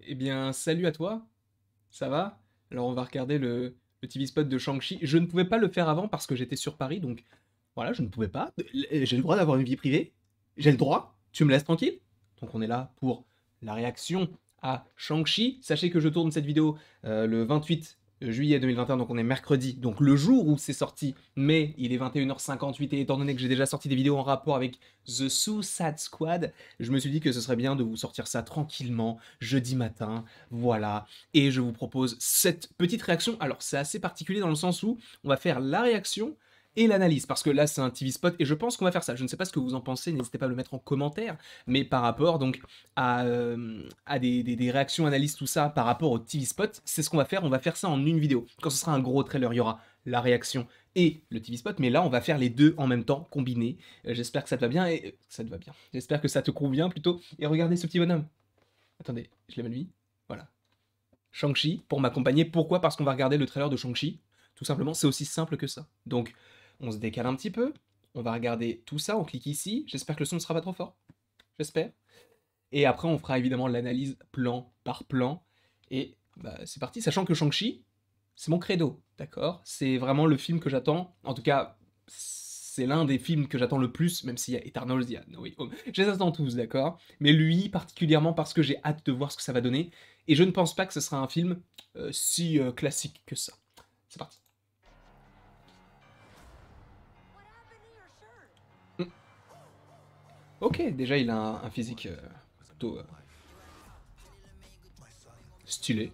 Eh bien, salut à toi, ça va? Alors on va regarder le TV spot de Shang-Chi. Je ne pouvais pas le faire avant parce que j'étais sur Paris, donc voilà, je ne pouvais pas. J'ai le droit d'avoir une vie privée, j'ai le droit, tu me laisses tranquille. Donc on est là pour la réaction à Shang-Chi. Sachez que je tourne cette vidéo le 28 juillet 2021, donc on est mercredi, donc le jour où c'est sorti, mais il est 21h58 et étant donné que j'ai déjà sorti des vidéos en rapport avec The Suicide Squad, je me suis dit que ce serait bien de vous sortir ça tranquillement, jeudi matin, voilà. Et je vous propose cette petite réaction. Alors c'est assez particulier dans le sens où on va faire la réaction et l'analyse, parce que là c'est un TV spot et je pense qu'on va faire ça. Je ne sais pas ce que vous en pensez, n'hésitez pas à le mettre en commentaire, mais par rapport donc à des réactions, analyses, tout ça, par rapport au TV spot, c'est ce qu'on va faire ça en une vidéo. Quand ce sera un gros trailer, il y aura la réaction et le TV spot, mais là on va faire les deux en même temps, combinés. J'espère que ça te va bien, et ça te va bien. J'espère que ça te convient plutôt. Et regardez ce petit bonhomme. Attendez, je l'ai mal mis. Voilà. Shang-Chi pour m'accompagner. Pourquoi? Parce qu'on va regarder le trailer de Shang-Chi. Tout simplement, c'est aussi simple que ça. Donc, on se décale un petit peu. On va regarder tout ça. On clique ici. J'espère que le son ne sera pas trop fort. J'espère. Et après, on fera évidemment l'analyse plan par plan. Et bah, c'est parti. Sachant que Shang-Chi, c'est mon credo. D'accord? C'est vraiment le film que j'attends. En tout cas, c'est l'un des films que j'attends le plus, même s'il y a Eternals, il y a No Way Home. Je les attends tous, d'accord? Mais lui, particulièrement parce que j'ai hâte de voir ce que ça va donner. Et je ne pense pas que ce sera un film si classique que ça. C'est parti. Hmm. Ok, déjà il a un physique plutôt stylé,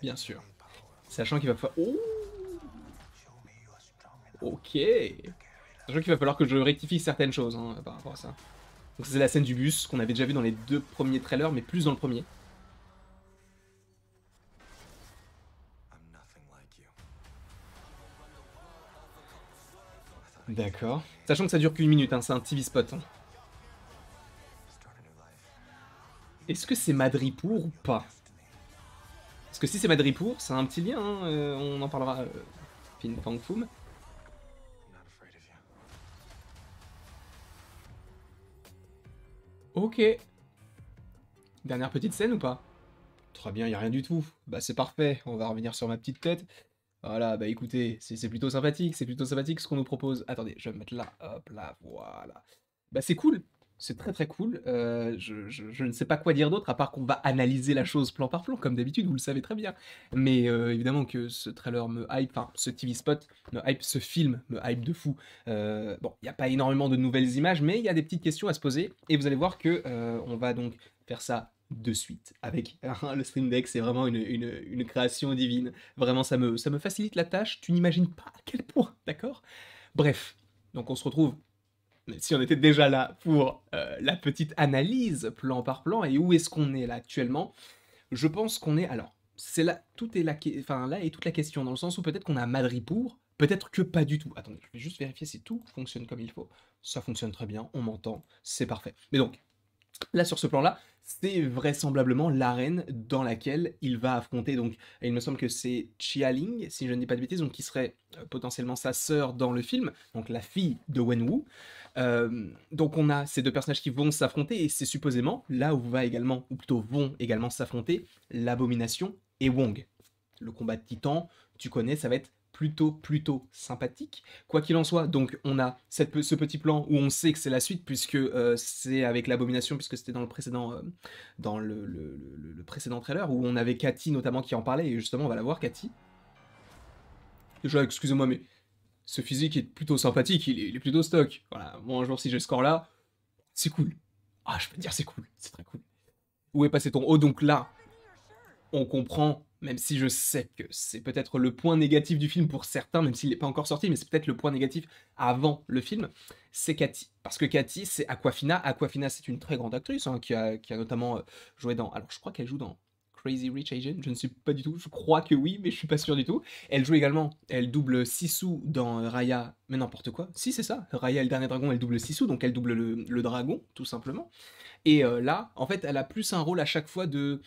bien sûr. Sachant qu'il va falloir... Oh, ok. Sachant qu'il va falloir que je rectifie certaines choses hein, par rapport à ça. Donc c'est la scène du bus qu'on avait déjà vu dans les deux premiers trailers, mais plus dans le premier. D'accord. Sachant que ça dure qu'une minute, hein, c'est un TV spot. Hein. Est-ce que c'est Madripour ou pas? Parce que si c'est Madripour, c'est un petit lien, hein, on en parlera fin Fang Foom. Ok. Dernière petite scène ou pas? Très bien, y a rien du tout. Bah c'est parfait, on va revenir sur ma petite tête. Voilà, bah écoutez, c'est plutôt sympathique ce qu'on nous propose. Attendez, je vais me mettre là, hop là, voilà. Bah c'est cool, c'est très très cool. Je ne sais pas quoi dire d'autre à part qu'on va analyser la chose plan par plan, comme d'habitude, vous le savez très bien. Mais évidemment que ce trailer me hype, enfin ce TV spot me hype, ce film me hype de fou. Bon, il n'y a pas énormément de nouvelles images, mais il y a des petites questions à se poser, et vous allez voir que on va donc faire ça de suite avec le Stream Deck, c'est vraiment une création divine. Vraiment, ça me facilite la tâche, tu n'imagines pas à quel point, d'accord? Bref, donc on se retrouve, si on était déjà là pour la petite analyse plan par plan, et où est-ce qu'on est là actuellement? Je pense qu'on est, alors, c'est là, tout est là, enfin là est toute la question, dans le sens où peut-être qu'on a Madripour, peut-être que pas du tout. Attendez, je vais juste vérifier si tout fonctionne comme il faut. Ça fonctionne très bien, on m'entend, c'est parfait. Mais donc, là, sur ce plan-là, c'est vraisemblablement l'arène dans laquelle il va affronter, donc, il me semble que c'est Ling, si je ne dis pas de bêtises, donc qui serait potentiellement sa sœur dans le film, donc la fille de Wenwu. Donc on a ces deux personnages qui vont s'affronter, et c'est supposément là où va également, ou plutôt vont également s'affronter, l'Abomination et Wong. Le combat de titan, tu connais, ça va être plutôt sympathique. Quoi qu'il en soit, donc on a ce petit plan où on sait que c'est la suite, puisque c'est avec l'Abomination, puisque c'était dans le précédent, dans le précédent trailer, où on avait Cathy notamment qui en parlait, et justement on va la voir, Cathy. Déjà, excusez-moi, mais ce physique est plutôt sympathique, il est plutôt stock. Voilà, moi un jour si j'ai ce score là, c'est cool. Ah, je peux te dire c'est cool, c'est très cool. Où est passé ton haut? Donc là, on comprend, même si je sais que c'est peut-être le point négatif du film pour certains, même s'il n'est pas encore sorti, mais c'est peut-être le point négatif avant le film, c'est Cathy. Parce que Cathy, c'est Aquafina. Aquafina, c'est une très grande actrice hein, qui a notamment joué dans... Alors, je crois qu'elle joue dans Crazy Rich Asian, je ne sais pas du tout, je crois que oui, mais je suis pas sûr du tout. Elle joue également, elle double Sisu dans Raya, mais n'importe quoi. Si, c'est ça, Raya et le dernier dragon, elle double Sisu, donc elle double le dragon, tout simplement. Et là, en fait, elle a plus un rôle à chaque fois de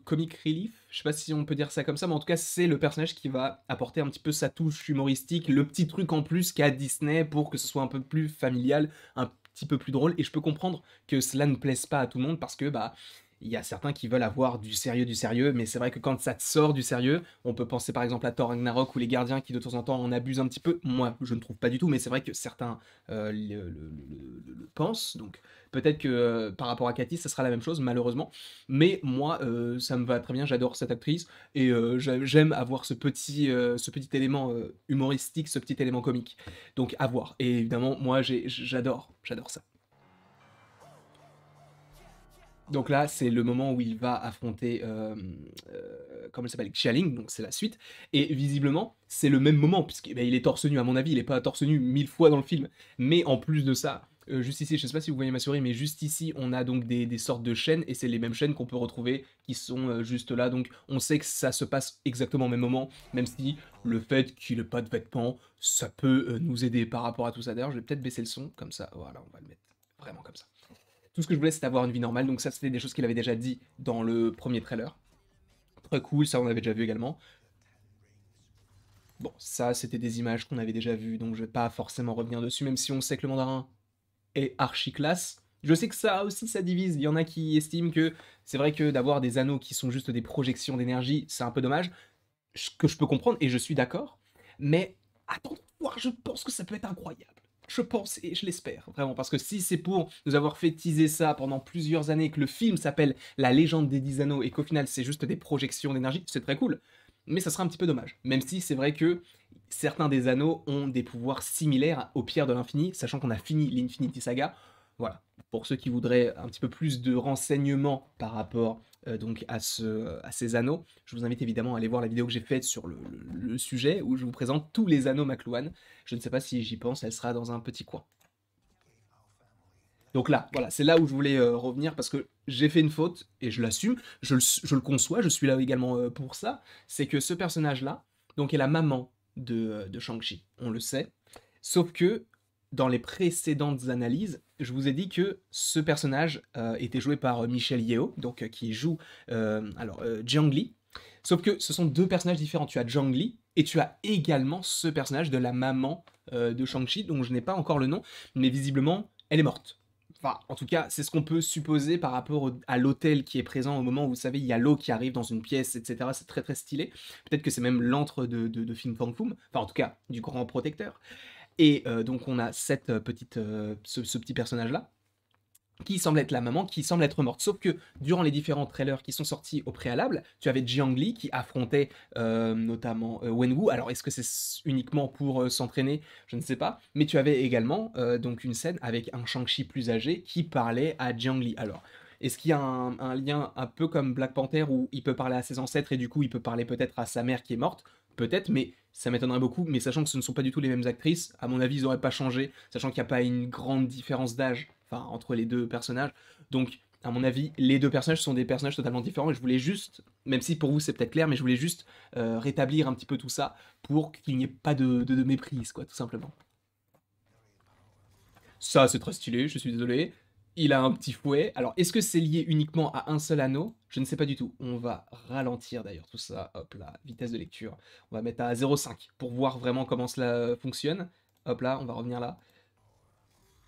comic relief, je sais pas si on peut dire ça comme ça, mais en tout cas c'est le personnage qui va apporter un petit peu sa touche humoristique, le petit truc en plus qu'a Disney pour que ce soit un peu plus familial, un petit peu plus drôle et je peux comprendre que cela ne plaise pas à tout le monde parce que, bah, il y a certains qui veulent avoir du sérieux, mais c'est vrai que quand ça te sort du sérieux, on peut penser par exemple à Thor Ragnarok ou les Gardiens qui de temps en temps en abusent un petit peu. Moi, je ne trouve pas du tout, mais c'est vrai que certains le pensent. Donc peut-être que par rapport à Cathy, ça sera la même chose, malheureusement. Mais moi, ça me va très bien, j'adore cette actrice et j'aime avoir ce petit élément humoristique, ce petit élément comique. Donc à voir. Et évidemment, moi, j'adore ça. Donc là, c'est le moment où il va affronter, comment elle s'appelle? Xialing, donc c'est la suite et visiblement, c'est le même moment puisque, bah, il est torse nu. À mon avis, il est pas torse nu 1000 fois dans le film. Mais en plus de ça, juste ici, je sais pas si vous voyez ma souris, mais juste ici, on a donc des sortes de chaînes et c'est les mêmes chaînes qu'on peut retrouver qui sont, juste là. Donc on sait que ça se passe exactement au même moment, même si le fait qu'il ait pas de vêtements, ça peut, nous aider par rapport à tout ça. D'ailleurs, je vais peut-être baisser le son, comme ça, voilà, on va le mettre vraiment comme ça. Tout ce que je voulais, c'était avoir une vie normale, donc ça, c'était des choses qu'il avait déjà dit dans le premier trailer. Très cool, ça, on avait déjà vu également. Bon, ça, c'était des images qu'on avait déjà vues, donc je vais pas forcément revenir dessus, même si on sait que le mandarin est archi classe. Je sais que ça aussi, ça divise. Il y en a qui estiment que c'est vrai que d'avoir des anneaux qui sont juste des projections d'énergie, c'est un peu dommage, que je peux comprendre, et je suis d'accord, mais attends de voir, je pense que ça peut être incroyable. Je pense et je l'espère, vraiment, parce que si c'est pour nous avoir fait teaser ça pendant plusieurs années, que le film s'appelle La légende des 10 anneaux et qu'au final c'est juste des projections d'énergie, c'est très cool. Mais ça sera un petit peu dommage. Même si c'est vrai que certains des anneaux ont des pouvoirs similaires aux pierres de l'infini, sachant qu'on a fini l'Infinity Saga. Voilà. Pour ceux qui voudraient un petit peu plus de renseignements par rapport donc à ces anneaux, je vous invite évidemment à aller voir la vidéo que j'ai faite sur le sujet où je vous présente tous les anneaux McLuhan. Je ne sais pas si j'y pense, elle sera dans un petit coin. Donc là, voilà, c'est là où je voulais revenir parce que j'ai fait une faute et je l'assume, je le conçois, je suis là également pour ça. C'est que ce personnage-là, donc est la maman de Shang-Chi, on le sait. Sauf que dans les précédentes analyses, je vous ai dit que ce personnage était joué par Michel Yeo, donc qui joue Jiang Li. Sauf que ce sont deux personnages différents. Tu as Jiang Li et tu as également ce personnage de la maman de Shang-Chi, dont je n'ai pas encore le nom, mais visiblement, elle est morte. Enfin, en tout cas, c'est ce qu'on peut supposer par rapport à l'hôtel qui est présent au moment où, vous savez, il y a l'eau qui arrive dans une pièce, etc. C'est très très stylé. Peut-être que c'est même l'antre de Fin Fang Foom, enfin en tout cas du grand protecteur. Et donc on a ce petit personnage-là, qui semble être la maman, qui semble être morte. Sauf que durant les différents trailers qui sont sortis au préalable, tu avais Jiang Li qui affrontait notamment Wenwu. Alors est-ce que c'est uniquement pour s'entraîner? Je ne sais pas. Mais tu avais également donc une scène avec un Shang-Chi plus âgé qui parlait à Jiang Li. Alors, est-ce qu'il y a un lien un peu comme Black Panther où il peut parler à ses ancêtres et du coup il peut parler peut-être à sa mère qui est morte? Peut-être, mais ça m'étonnerait beaucoup. Mais sachant que ce ne sont pas du tout les mêmes actrices, à mon avis, ils n'auraient pas changé, sachant qu'il n'y a pas une grande différence d'âge, enfin, entre les deux personnages. Donc, à mon avis, les deux personnages sont des personnages totalement différents. Et je voulais juste, même si pour vous c'est peut-être clair, mais je voulais juste rétablir un petit peu tout ça pour qu'il n'y ait pas de méprise, quoi, tout simplement. Ça, c'est très stylé, je suis désolé. Il a un petit fouet. Alors, est-ce que c'est lié uniquement à un seul anneau? Je ne sais pas du tout. On va ralentir d'ailleurs tout ça. Hop là, vitesse de lecture. On va mettre à 0,5 pour voir vraiment comment cela fonctionne. Hop là, on va revenir là.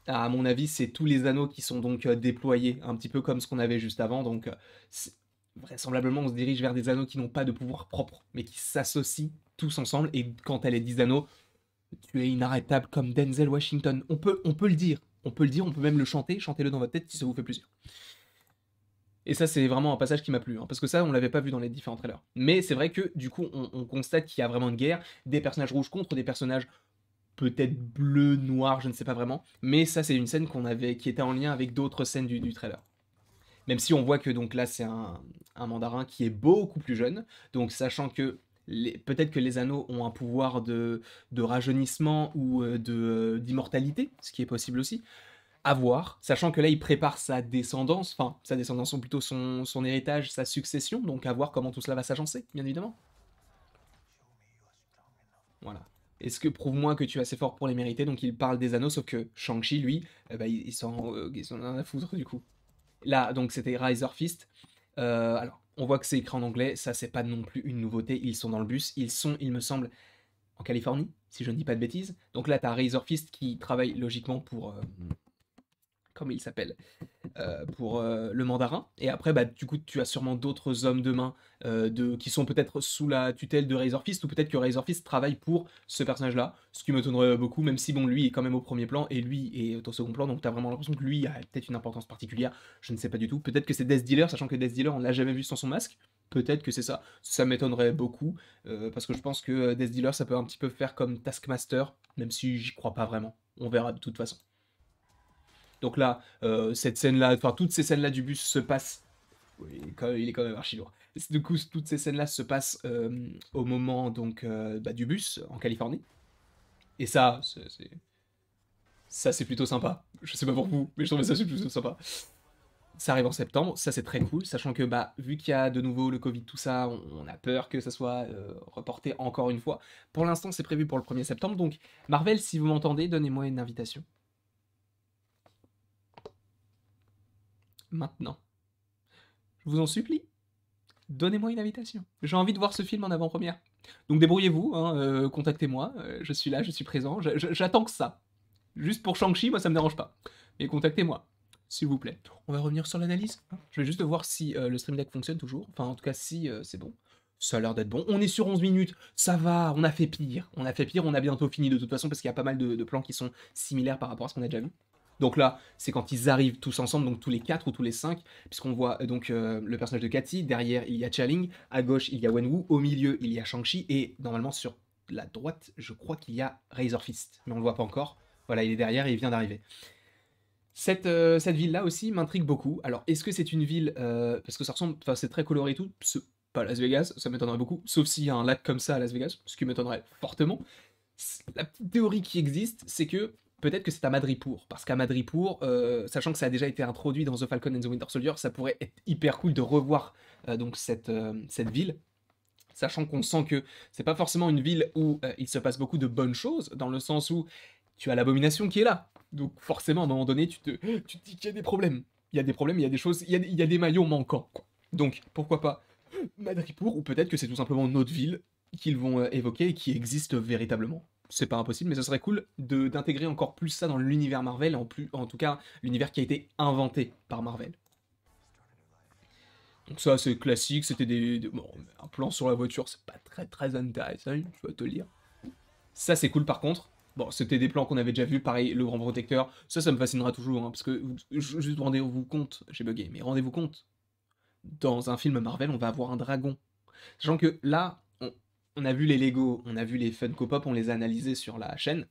À mon avis, c'est tous les anneaux qui sont donc déployés, un petit peu comme ce qu'on avait juste avant. Donc, vraisemblablement, on se dirige vers des anneaux qui n'ont pas de pouvoir propre, mais qui s'associent tous ensemble. Et quand elle est 10 anneaux, tu es inarrêtable comme Denzel Washington. On peut le dire. On peut le dire, on peut même le chanter. Chantez-le dans votre tête si ça vous fait plaisir. Et ça, c'est vraiment un passage qui m'a plu, hein, parce que ça, on l'avait pas vu dans les différents trailers. Mais c'est vrai que, du coup, on constate qu'il y a vraiment une guerre, des personnages rouges contre des personnages peut-être bleus, noirs, je ne sais pas vraiment. Mais ça, c'est une scène qui était en lien avec d'autres scènes du trailer. Même si on voit que donc là, c'est un mandarin qui est beaucoup plus jeune. Donc, sachant que peut-être que les anneaux ont un pouvoir de rajeunissement ou d'immortalité, ce qui est possible aussi. À voir, sachant que là, il prépare sa descendance, enfin, sa descendance, ou plutôt son héritage, sa succession, donc à voir comment tout cela va s'agencer, bien évidemment. Voilà. Est-ce que prouve-moi que tu es assez fort pour les mériter? Donc il parle des anneaux, sauf que Shang-Chi, lui, bah, il s'en a à foutre du coup. Là, donc c'était Riser Fist. Alors, on voit que c'est écrit en anglais, ça c'est pas non plus une nouveauté, ils sont dans le bus, ils sont, il me semble, en Californie, si je ne dis pas de bêtises. Donc là, t'as Razor Fist qui travaille logiquement comment il s'appelle? Pour le mandarin. Et après, bah, du coup, tu as sûrement d'autres hommes de main qui sont peut-être sous la tutelle de Razor Fist, ou peut-être que Razor Fist travaille pour ce personnage-là, ce qui m'étonnerait beaucoup, même si bon, lui est quand même au premier plan et lui est au second plan, donc t'as vraiment l'impression que lui a peut-être une importance particulière. Je ne sais pas du tout. Peut-être que c'est Death Dealer, sachant que Death Dealer, on l'a jamais vu sans son masque. Peut-être que c'est ça. Ça m'étonnerait beaucoup, parce que je pense que Death Dealer, ça peut un petit peu faire comme Taskmaster, même si j'y crois pas vraiment. On verra de toute façon. Donc là, cette scène-là, enfin toutes ces scènes-là du bus se passent. Oui, il est quand même archi lourd. Du coup, toutes ces scènes-là se passent au moment donc bah, du bus en Californie. Et ça c'est plutôt sympa. Je sais pas pour vous, mais je trouve ça c'est plutôt sympa. Ça arrive en septembre, ça c'est très cool, sachant que bah vu qu'il y a de nouveau le Covid, tout ça, on a peur que ça soit reporté encore une fois. Pour l'instant, c'est prévu pour le 1er septembre, donc Marvel, si vous m'entendez, donnez-moi une invitation. Maintenant. Je vous en supplie, donnez-moi une invitation. J'ai envie de voir ce film en avant-première. Donc débrouillez-vous, hein, contactez-moi, je suis là, je suis présent, j'attends que ça. Juste pour Shang-Chi, moi ça me dérange pas. Mais contactez-moi, s'il vous plaît. On va revenir sur l'analyse. Hein. Je vais juste voir si le Stream Deck fonctionne toujours. Enfin, en tout cas, si c'est bon. Ça a l'air d'être bon. On est sur 11 minutes, ça va, on a fait pire. On a fait pire, on a bientôt fini de toute façon, parce qu'il y a pas mal de plans qui sont similaires par rapport à ce qu'on a déjà vu. Donc là, c'est quand ils arrivent tous ensemble, donc tous les 4 ou tous les 5, puisqu'on voit donc le personnage de Cathy, derrière il y a Chia-Ling, à gauche il y a Wenwu, au milieu il y a Shang-Chi, et normalement sur la droite, je crois qu'il y a Razor Fist, mais on le voit pas encore. Voilà, il est derrière et il vient d'arriver. Cette ville-là aussi m'intrigue beaucoup. Alors, est-ce que c'est une ville, parce que ça ressemble, enfin c'est très coloré et tout, pas Las Vegas, ça m'étonnerait beaucoup, sauf s'il y a un lac comme ça à Las Vegas, ce qui m'étonnerait fortement. La petite théorie qui existe, c'est que peut-être que c'est à Madripoor, parce qu'à Madripoor, sachant que ça a déjà été introduit dans The Falcon and the Winter Soldier, ça pourrait être hyper cool de revoir donc cette ville, sachant qu'on sent que c'est pas forcément une ville où il se passe beaucoup de bonnes choses, dans le sens où tu as l'abomination qui est là. Donc forcément, à un moment donné, tu te dis qu'il y a des problèmes. Il y a des problèmes, il y a des choses, il y a des maillons manquants. Quoi. Donc pourquoi pas Madripoor, ou peut-être que c'est tout simplement une autre ville qu'ils vont évoquer et qui existe véritablement. C'est pas impossible, mais ce serait cool d'intégrer encore plus ça dans l'univers Marvel, en tout cas l'univers qui a été inventé par Marvel. Donc ça c'est classique, c'était bon, un plan sur la voiture, c'est pas très intéressant, je vais te le dire. Ça c'est cool par contre. Bon, c'était des plans qu'on avait déjà vus, pareil, le grand protecteur, ça me fascinera toujours, hein, parce que juste rendez-vous compte, j'ai bugué, mais rendez-vous compte, dans un film Marvel, on va avoir un dragon. Sachant que là, on a vu les Lego, on a vu les Funko Pop, on les a analysés sur la chaîne.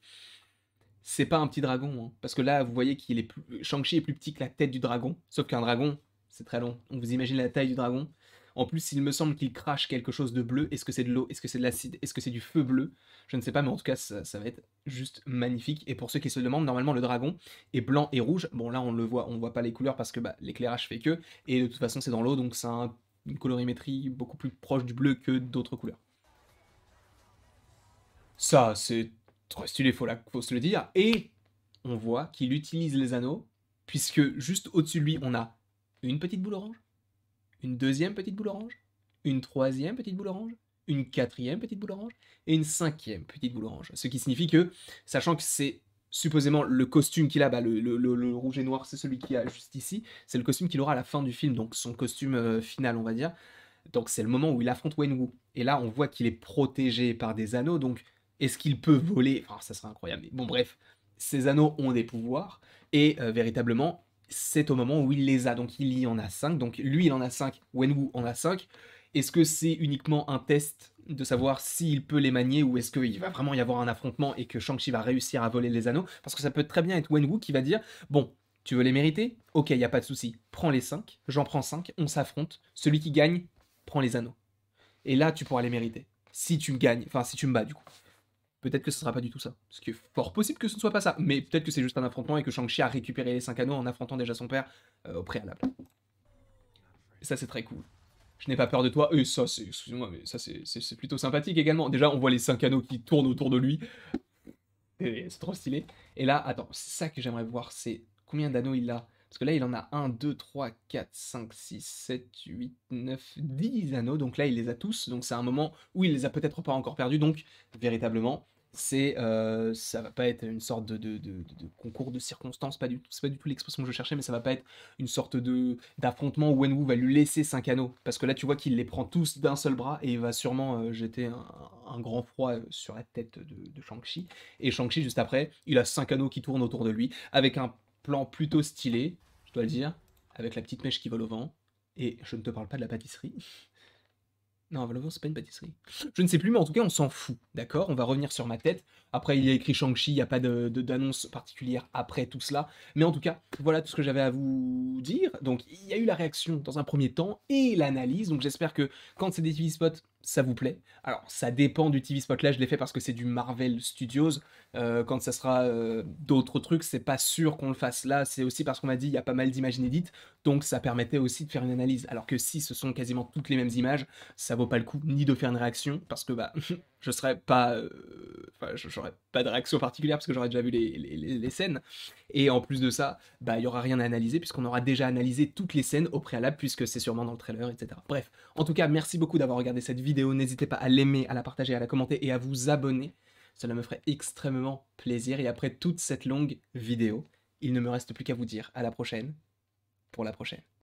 C'est pas un petit dragon, hein, parce que là, vous voyez qu'il est plus... Shang-Chi est plus petit que la tête du dragon, sauf qu'un dragon, c'est très long. Donc vous imaginez la taille du dragon. En plus, il me semble qu'il crache quelque chose de bleu. Est-ce que c'est de l'eau? Est-ce que c'est de l'acide? Est-ce que c'est du feu bleu? Je ne sais pas, mais en tout cas, ça va être juste magnifique. Et pour ceux qui se le demandent, normalement, le dragon est blanc et rouge. Bon, là, on le voit, on voit pas les couleurs parce que bah, l'éclairage fait que. Et de toute façon, c'est dans l'eau, donc c'est une colorimétrie beaucoup plus proche du bleu que d'autres couleurs. Ça, c'est très stylé, faut se le dire. Et on voit qu'il utilise les anneaux, puisque juste au-dessus de lui, on a une petite boule orange, une deuxième petite boule orange, une troisième petite boule orange, une quatrième petite boule orange, et une cinquième petite boule orange. Ce qui signifie que, sachant que c'est supposément le costume qu'il a, bah, le rouge et noir, c'est celui qu'il a juste ici, c'est le costume qu'il aura à la fin du film, donc son costume final, on va dire. Donc c'est le moment où il affronte Wenwu. Et là, on voit qu'il est protégé par des anneaux, donc est-ce qu'il peut voler? Enfin, ça serait incroyable. Mais bon, bref, ces anneaux ont des pouvoirs, et véritablement, c'est au moment où il les a. Donc il y en a 5, donc lui il en a 5, Wenwu en a 5. Est-ce que c'est uniquement un test de savoir s'il peut les manier, ou est-ce qu'il va vraiment y avoir un affrontement et que Shang-Chi va réussir à voler les anneaux? Parce que ça peut très bien être Wenwu qui va dire, bon, tu veux les mériter? Ok, y a pas de souci. Prends les 5, j'en prends 5, on s'affronte. Celui qui gagne prends les anneaux. Et là, tu pourras les mériter. Si tu me gagnes, enfin si tu me bats du coup. Peut-être que ce sera pas du tout ça. Ce qui est fort possible que ce ne soit pas ça. Mais peut-être que c'est juste un affrontement et que Shang-Chi a récupéré les 5 anneaux en affrontant déjà son père au préalable. Et ça, c'est très cool. Je n'ai pas peur de toi. Et ça, c'est, excusez-moi, mais ça, c'est plutôt sympathique également. Déjà, on voit les 5 anneaux qui tournent autour de lui. Et c'est trop stylé. Et là, attends, c'est ça que j'aimerais voir, c'est combien d'anneaux il a. Parce que là, il en a 1, 2, 3, 4, 5, 6, 7, 8, 9, 10 anneaux. Donc là, il les a tous. Donc c'est un moment où il les a peut-être pas encore perdus. Donc, véritablement, Ça va pas être une sorte de concours de circonstances, pas du tout, c'est pas du tout l'expression que je cherchais, mais ça va pas être une sorte d'affrontement où Wenwu va lui laisser 5 anneaux. Parce que là, tu vois qu'il les prend tous d'un seul bras et il va sûrement jeter un grand froid sur la tête de Shang-Chi. Et Shang-Chi, juste après, il a 5 anneaux qui tournent autour de lui, avec un plan plutôt stylé, je dois le dire, avec la petite mèche qui vole au vent. Et je ne te parle pas de la pâtisserie. Non, Valorant, c'est pas une pâtisserie. Je ne sais plus, mais en tout cas, on s'en fout, d'accord? On va revenir sur ma tête. Après, il y a écrit Shang-Chi, il n'y a pas d'annonce particulière après tout cela. Mais en tout cas, voilà tout ce que j'avais à vous dire. Donc, il y a eu la réaction dans un premier temps et l'analyse. Donc, j'espère que quand c'est des TV spots, ça vous plaît. Alors, ça dépend du TV spot. Là, je l'ai fait parce que c'est du Marvel Studios. Quand ça sera d'autres trucs, c'est pas sûr qu'on le fasse là. C'est aussi parce qu'on m'a dit il y a pas mal d'images inédites. Donc, ça permettait aussi de faire une analyse. Alors que si ce sont quasiment toutes les mêmes images, ça vaut pas le coup ni de faire une réaction parce que bah je serais pas enfin j'aurais pas de réaction particulière parce que j'aurais déjà vu les scènes et en plus de ça bah il y aura rien à analyser puisqu'on aura déjà analysé toutes les scènes au préalable puisque c'est sûrement dans le trailer, etc. Bref, en tout cas merci beaucoup d'avoir regardé cette vidéo, n'hésitez pas à l'aimer, à la partager, à la commenter et à vous abonner, cela me ferait extrêmement plaisir. Et après toute cette longue vidéo, il ne me reste plus qu'à vous dire à la prochaine pour la prochaine.